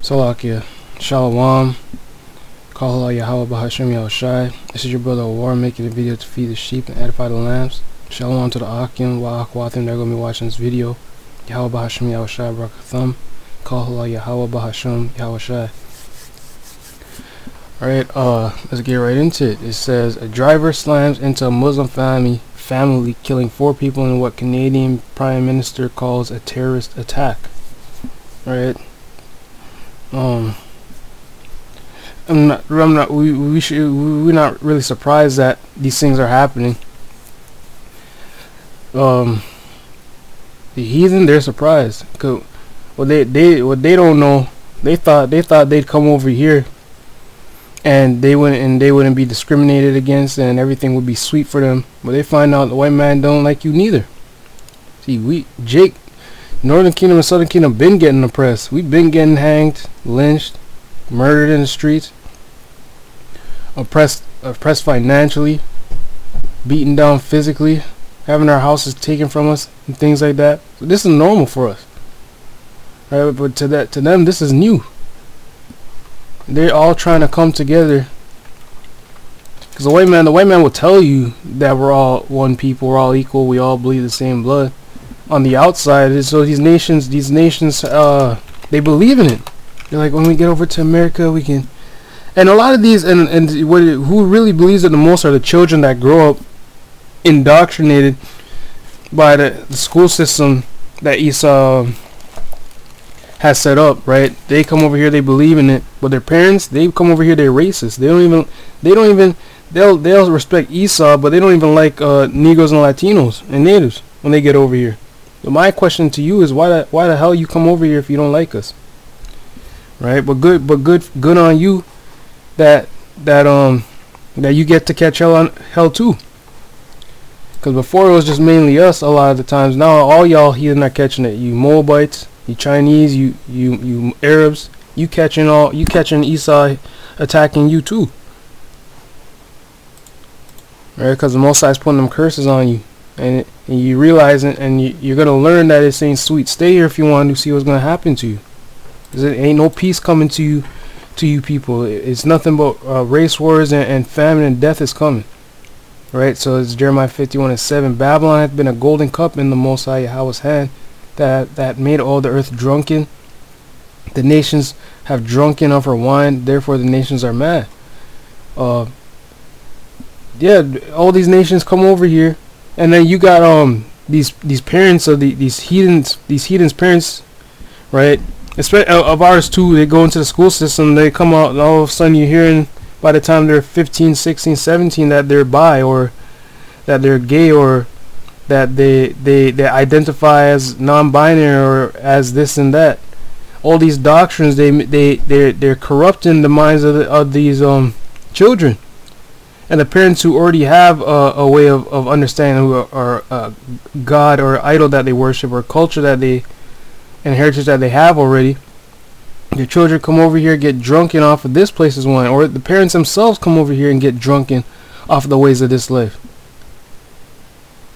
Salakia, Shalom, Kal Yahweh Bahashim Yahushai. This is your brother War making a video to feed the sheep and edify the lambs. Shalom to the Akim, Wa Akwathim, they're going to be watching this video. Yahweh Bahashim Yahushai Barakatham, Kal Yahweh Bahashim Yahushai. Alright, let's get right into it. It says, a driver slams into a Muslim family killing 4 people in what Canadian Prime Minister calls a terrorist attack. Alright. We're not really surprised that these things are happening. The heathen, they're surprised. 'Cause what they don't know, they thought they'd come over here and they wouldn't be discriminated against and everything would be sweet for them. But they find out the white man don't like you neither. See, Northern Kingdom and Southern Kingdom been getting oppressed. We've been getting hanged, lynched, murdered in the streets, oppressed financially, beaten down physically, having our houses taken from us and things like that. So this is normal for us, right? But to them, this is new. They're all trying to come together. Because the white man will tell you that we're all one people, we're all equal, we all bleed the same blood. On the outside, so these nations, they believe in it. They're like, when we get over to America, we can. And a lot of these, who really believes it the most are the children that grow up indoctrinated by the school system that Esau has set up. Right? They come over here, they believe in it, but their parents, they come over here, they're racist. They'll respect Esau, but they don't even like Negroes and Latinos and natives when they get over here. So my question to you is, why the hell you come over here if you don't like us? Right? But good on you that you get to catch hell too. Because before it was just mainly us a lot of the times. Now all y'all heathen are catching it. You Moabites, you Chinese, you Arabs, you catching Esau attacking you too. Right? Because the Most High is putting them curses on you. And you realize it, and you're going to learn that it ain't sweet. Stay here if you want to see what's going to happen to you. Because it ain't no peace coming to you people. It's nothing but race wars and famine and death is coming. Right? So it's Jeremiah 51:7. Babylon hath been a golden cup in the Most High Yahweh's hand that made all the earth drunken. The nations have drunken of her wine, therefore the nations are mad. Yeah, all these nations come over here. And then you got these parents of these heathens parents, right? Of ours too. They go into the school system. They come out, and all of a sudden you're hearing by the time they're 15, 16, 17 that they're bi or that they're gay or that they identify as non-binary or as this and that. All these doctrines they're corrupting the minds of these children. And the parents who already have a way of understanding who are God or idol that they worship or culture that and heritage that they have already, their children come over here, get drunken off of this place's wine, or the parents themselves come over here and get drunken off of the ways of this life.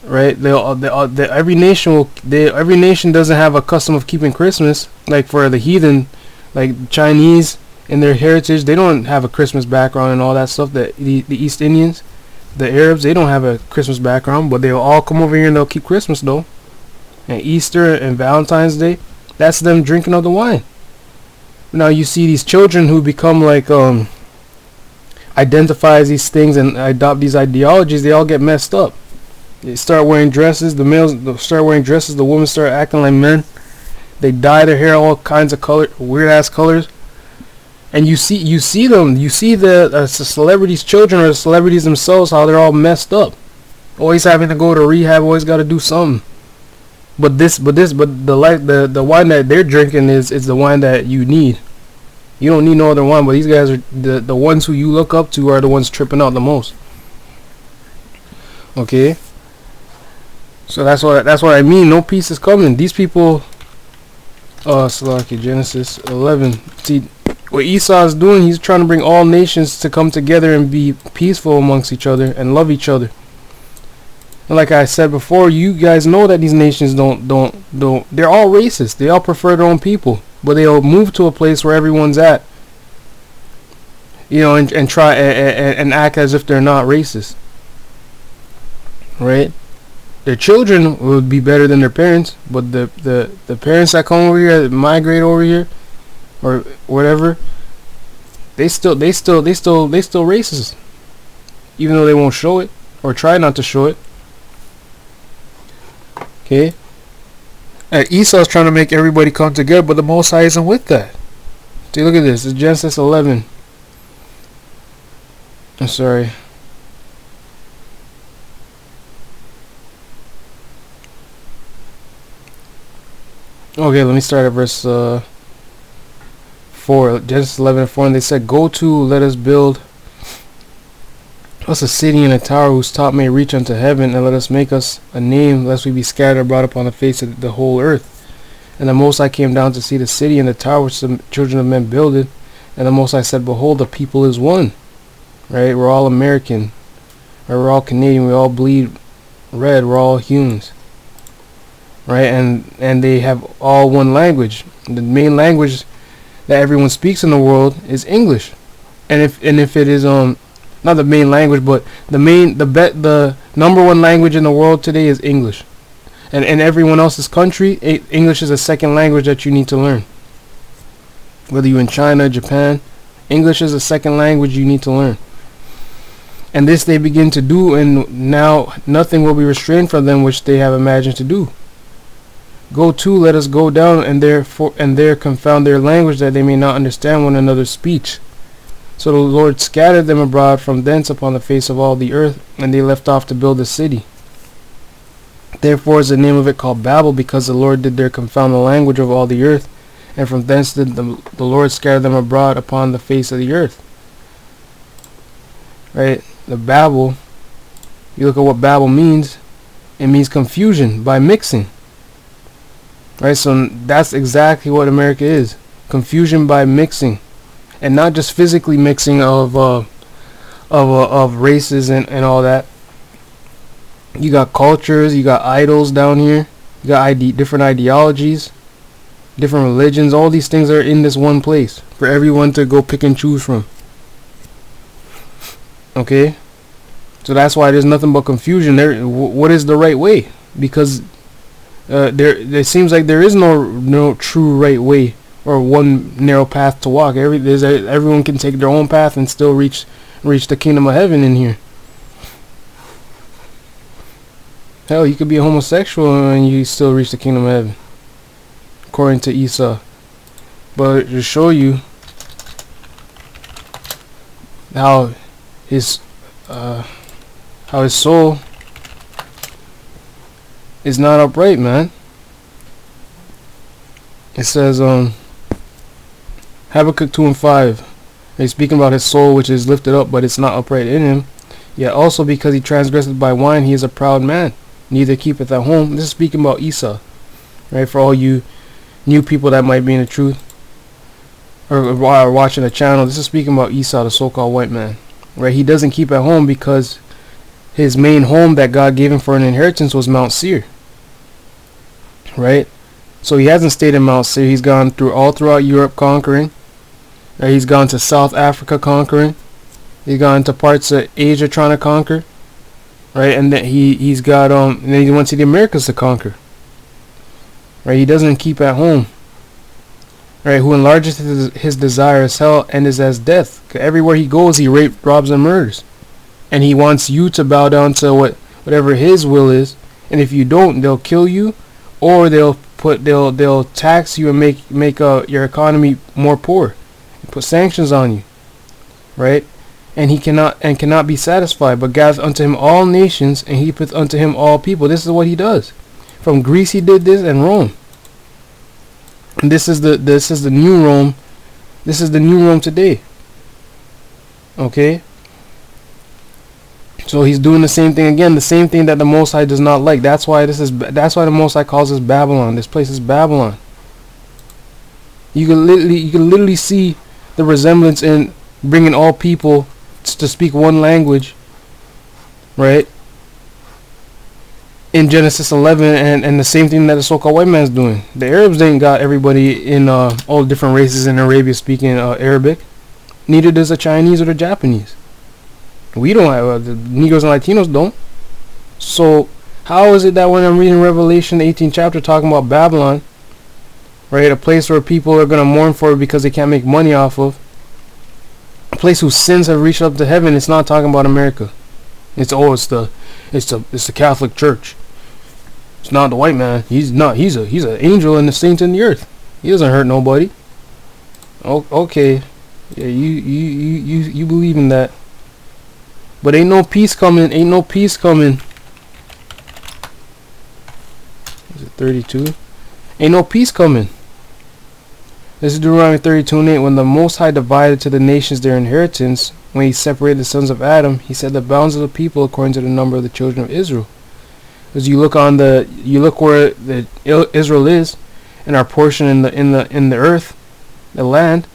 Right? Every nation doesn't have a custom of keeping Christmas. Like for the heathen, like Chinese. In their heritage, they don't have a Christmas background and all that stuff. The East Indians, the Arabs, they don't have a Christmas background, but they'll all come over here and they'll keep Christmas though. And Easter and Valentine's Day, that's them drinking of the wine. Now you see these children who become like identify as these things and adopt these ideologies. They all get messed up. They start wearing dresses. The males start wearing dresses. The women start acting like men. They dye their hair all kinds of weird ass colors. And you see the celebrities' children or the celebrities themselves, how they're all messed up, always having to go to rehab, always got to do something. But the wine that they're drinking is the wine that you need. You don't need no other wine. But these guys are the ones who you look up to are the ones tripping out the most. Okay. So that's what I mean. No peace is coming. These people. Genesis 11. See. What Esau is doing, he's trying to bring all nations to come together and be peaceful amongst each other and love each other. And like I said before, you guys know that these nations don't they're all racist. They all prefer their own people. but they'll move to a place where everyone's at, and try and act as if they're not racist, right? Their children would be better than their parents, but the parents that come over here, that migrate over here, or whatever, they still racist, even though they won't show it or try not to show it. Okay. And Esau's trying to make everybody come together, but the Most High isn't with that. See, look at this. It's Genesis 11. I'm sorry. Okay, let me start at verse 4. Genesis 11:4. And they said, "Go to, let us build us a city and a tower whose top may reach unto heaven, and let us make us a name, lest we be scattered abroad upon the face of the whole earth." And the Most High came down to see the city and the tower which the children of men builded. And the Most High said, "Behold, the people is one." Right? We're all American. Right? We're all Canadian. We all bleed red. We're all humans. Right? And they have all one language. The main language that everyone speaks in the world is English. And if it is not the main language, but the number one language in the world today is English. And in everyone else's country, English is a second language that you need to learn. Whether you're in China, Japan, English is a second language you need to learn. And this they begin to do, and now nothing will be restrained from them which they have imagined to do. Go to, let us go down, and there confound their language, that they may not understand one another's speech. So the Lord scattered them abroad from thence upon the face of all the earth, and they left off to build a city. Therefore is the name of it called Babel, because the Lord did there confound the language of all the earth, and from thence did the Lord scatter them abroad upon the face of the earth. Right? The Babel, you look at what Babel means, it means confusion by mixing. Right? So that's exactly what America is. Confusion by mixing. And not just physically mixing of races and all that. You got cultures, you got idols down here, you got different ideologies, different religions. All these things are in this one place for everyone to go pick and choose from. Okay, so that's why there's nothing but confusion there. What is the right way? Because there seems like there is no true right way or one narrow path to walk. Everyone can take their own path and still reach the kingdom of heaven in here. Hell, you could be a homosexual and you still reach the kingdom of heaven, according to Esau. But to show you how his soul is not upright, man. It says Habakkuk 2:5. He's speaking about his soul, which is lifted up, but it's not upright in him. Yet also because he transgressed by wine, he is a proud man, neither keepeth at home. This is speaking about Esau, right? For all you new people that might be in the truth or watching the channel, this is speaking about Esau, the so-called white man, right? He doesn't keep at home because his main home that God gave him for an inheritance was Mount Seir, right? So he hasn't stayed in Mount Seir. He's gone throughout Europe conquering. Right? He's gone to South Africa conquering. He's gone to parts of Asia trying to conquer. Right? And then he's got and then he went to the Americas to conquer. Right? He doesn't keep at home. Right? Who enlarges his desire as hell and is as death. 'Cause everywhere he goes, he rapes, robs, and murders. And he wants you to bow down to whatever his will is. And if you don't, they'll kill you, or they'll tax you and make your economy more poor, put sanctions on you, right? And he cannot be satisfied, but gathereth unto him all nations, and heapeth unto him all people. This is what he does. From Greece he did this, and Rome. And this is the new Rome. This is the new Rome today. Okay. So he's doing the same thing again, the same thing that the Most High does not like. That's why the Most High calls this Babylon. This place is Babylon. You can literally see the resemblance in bringing all people to speak one language, right? in Genesis 11, and the same thing that the so-called white man's doing. The Arabs ain't got everybody in all different races in Arabia speaking Arabic. Neither does the Chinese or the Japanese. We don't have the Negroes and Latinos don't. So how is it that when I'm reading Revelation, the 18th chapter, talking about Babylon, right, a place where people are gonna mourn for because they can't make money off of, a place whose sins have reached up to heaven, it's not talking about America. It's the Catholic Church. It's not the white man. He's not. He's an angel and the saint in the earth. He doesn't hurt nobody. Oh, okay. Yeah, you believe in that. But ain't no peace coming. Ain't no peace coming. Is it 32? Ain't no peace coming. This is Deuteronomy 32:8. When the Most High divided to the nations their inheritance, when he separated the sons of Adam, he set the bounds of the people according to the number of the children of Israel. As you look where Israel is, and our portion in the earth, the land,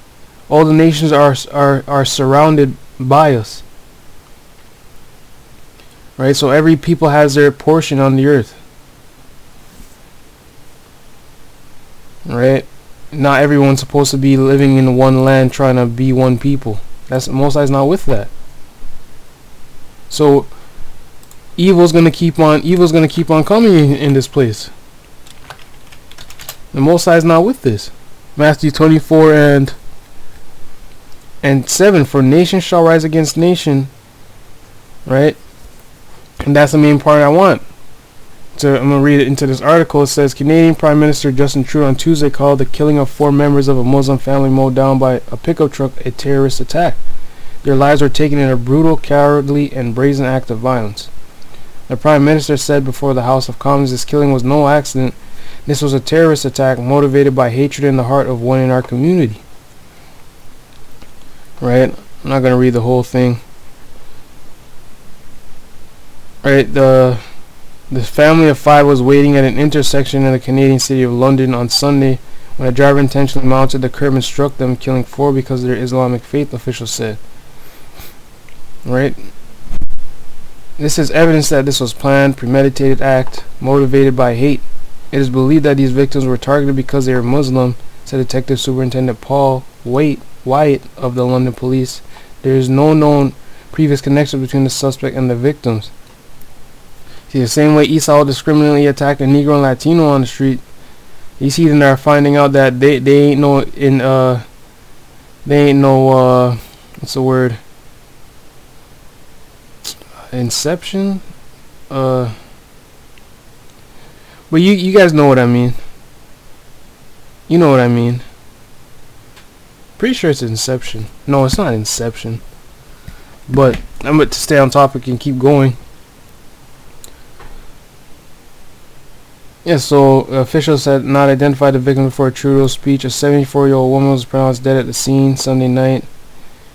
all the nations are surrounded by us. Right, so every people has their portion on the earth. Right, not everyone's supposed to be living in one land trying to be one people. That's Most High's not with that. So evil's gonna keep on coming in this place. The Most High's not with this. Matthew 24 and 7. For nation shall rise against nation. Right? And that's the main part I want. So I'm going to read it into this article. It says, Canadian Prime Minister Justin Trudeau on Tuesday called the killing of 4 members of a Muslim family mowed down by a pickup truck a terrorist attack. Their lives were taken in a brutal, cowardly, and brazen act of violence. The Prime Minister said before the House of Commons this killing was no accident. This was a terrorist attack motivated by hatred in the heart of one in our community. Right? I'm not going to read the whole thing. Right? The family of 5 was waiting at an intersection in the Canadian city of London on Sunday when a driver intentionally mounted the curb and struck them, killing 4 because of their Islamic faith, officials said. Right? This is evidence that this was planned, premeditated act, motivated by hate. It is believed that these victims were targeted because they were Muslim, said Detective Superintendent Paul Wyatt of the London Police. There is no known previous connection between the suspect and the victims. See, the same way Esau discriminately attacked a Negro and Latino on the street, these heathen are finding out that they ain't no what's the word? Inception? But you guys know what I mean. You know what I mean. Pretty sure it's Inception. No, it's not Inception. But I'm going to stay on topic and keep going. Yeah, so officials had not identified the victim before Trudeau's speech. A 74-year-old woman was pronounced dead at the scene Sunday night.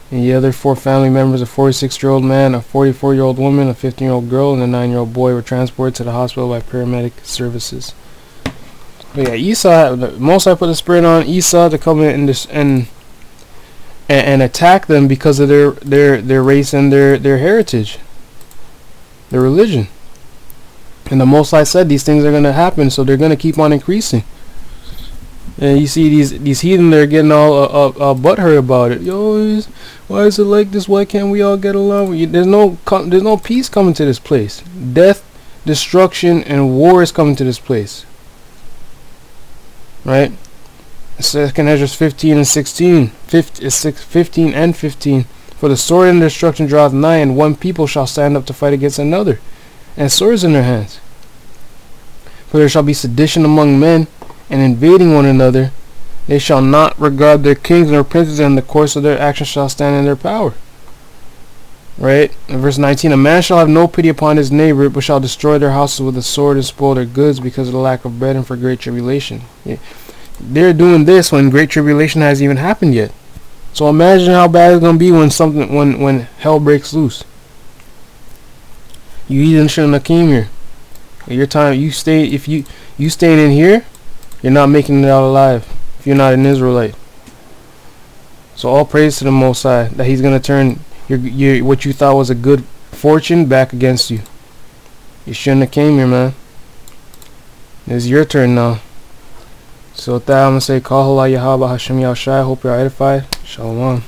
And the other 4 family members, a 46-year-old man, a 44-year-old woman, a 15-year-old girl, and a 9-year-old boy, were transported to the hospital by paramedic services. But yeah, Esau, Most High put a spirit on Esau to come in and attack them because of their race and their heritage, their religion. And the Most High said these things are going to happen, so they're going to keep on increasing. And you see these heathen, they're getting all butthurt about it. Yo, why is it like this? Why can't we all get along? There's no peace coming to this place. Death, destruction, and war is coming to this place. Right? 2 Esdras 15 and 16. 15 and 15. For the sword and destruction draweth nigh, and one people shall stand up to fight against another, and swords in their hands. For there shall be sedition among men, and invading one another. They shall not regard their kings nor princes, and the course of their actions shall stand in their power. Right? In verse 19, a man shall have no pity upon his neighbor, but shall destroy their houses with a sword and spoil their goods because of the lack of bread and for great tribulation. Yeah. They're doing this when great tribulation hasn't even happened yet. So imagine how bad it's gonna be when hell breaks loose. You even shouldn't have came here. Your time if you staying in here, you're not making it out alive if you're not an Israelite. So all praise to the Most High that He's gonna turn your what you thought was a good fortune back against you. You shouldn't have came here, man. It's your turn now. So with that, I'm gonna say, Kal Hala Yahaba Hashem Yahushai. Hope you're edified. Shalom.